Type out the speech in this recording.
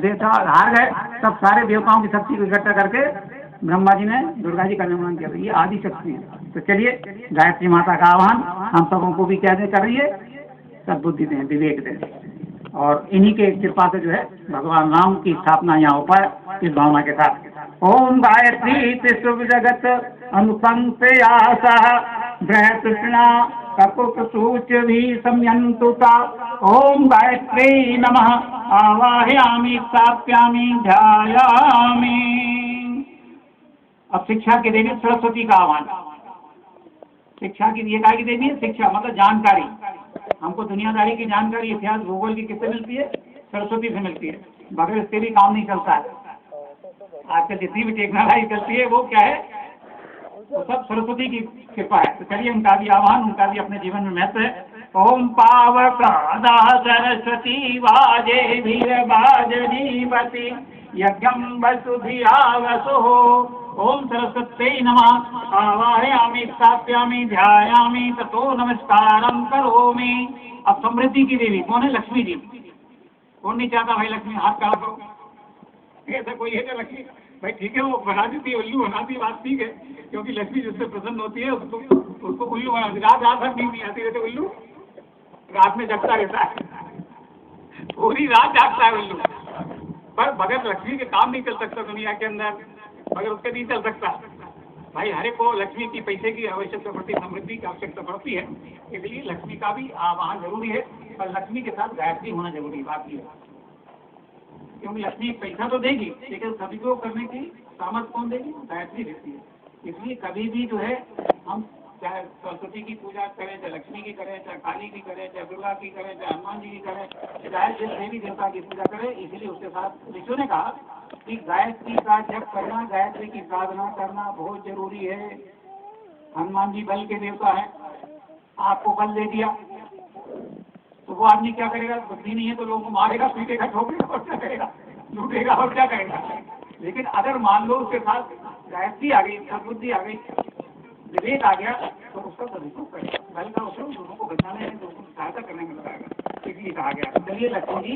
देवता हार गए, तब सारे देवताओं की शक्ति को इकट्ठा करके ब्रह्मा जी ने दुर्गा जी का निर्माण किया। ये आदि शक्ति है। तो चलिए गायत्री माता का आह्वान हम सबों को भी क्या कर रही है, सब बुद्धि दें, विवेक दें, और इन्हीं के कृपा से जो है भगवान राम की स्थापना यहाँ हो पाए इस भावना के साथ। ओम गायत्री त्रिशुभ जगत अनुपंक्तयासा बृहतृष्णा ककुट सूच भी समयंतुता। ओम गायत्री नमः आवाहयामि स्थाप्यामि ध्यायामि। अब शिक्षा की देवी सरस्वती का आह्वान। शिक्षा की ये काय की देवी है? शिक्षा मतलब जानकारी। हमको दुनियादारी की जानकारी, इतिहास, भूगोल की किससे मिलती है? सरस्वती से मिलती है। बगैर इसके भी काम नहीं चलता है। आजकल जितनी भी टेक्नोलॉजी चलती है वो क्या है? वो सब सरस्वती की कृपा है। तो चलिए उनका भी आह्वान, उनका भी अपने जीवन में महत्व है। ओम पावकादा सरस्वती वाजे भीर बाजनीवती यज्ञम वसुधिया वसु। ओम सरस्वती नमः आवाहयामि स्थाप्यामि ध्यायामि ततो नमस्कारं करोमि। अब समृद्धि की देवी कौन है? लक्ष्मी जी। कौन नहीं चाहता भाई लक्ष्मी? हाथ खड़ा करो। ऐसा कोई है क्या लक्ष्मी? भाई ठीक है, वो बना देती है, उल्लू बनाती, बात ठीक है, क्योंकि लक्ष्मी जिससे प्रसन्न होती है उसको उल्लू बना देती। रात भर नींद नहीं आती रहती, उल्लू रात में जगता रहता है, पूरी रात जागता है उल्लू। पर बगैर लक्ष्मी के काम नहीं चल सकता दुनिया के अंदर, बगैर उसके नहीं चल सकता भाई। हर एक को लक्ष्मी की, पैसे की आवश्यकता पड़ती है, समृद्धि की आवश्यकता पड़ती है, इसलिए लक्ष्मी का भी आह्वान जरूरी है। पर लक्ष्मी के साथ गायत्री होना जरूरी बात है, क्योंकि लक्ष्मी पैसा तो देगी लेकिन सदुपयोग करने की सामर्थ्य कौन देगी? गायत्री देती है। इसलिए कभी भी जो है हम चाहे सरस्वती की पूजा करें, चाहे लक्ष्मी की करें, चाहे काली की करें, चाहे दुर्गा की करें, चाहे हनुमान जी की करें, चाहे जिस देवी देवता की पूजा करें, इसलिए उसके साथ ऋषियों ने कहा कि गायत्री का जप करना, गायत्री की साधना करना बहुत जरूरी है। हनुमान जी बल के देवता है, आपको बल दे दिया तो वो आदमी क्या करेगा? बुद्धि नहीं है तो लोगों को मारेगा, पीटेगा, ठोकेगा और क्या करेगा? लूटेगा और क्या करेगा? लेकिन अगर मान लो उसके साथ गायत्री आ गई, सद्बुद्धि आ गई, विवेक आ गया, तो उसका सदुपयोग करेगा, बल का उपयोग लोगों को बचाने में, लोगों की सहायता करने में लगाएगा। इसलिए कहा गया। चलिए लक्ष्मी जी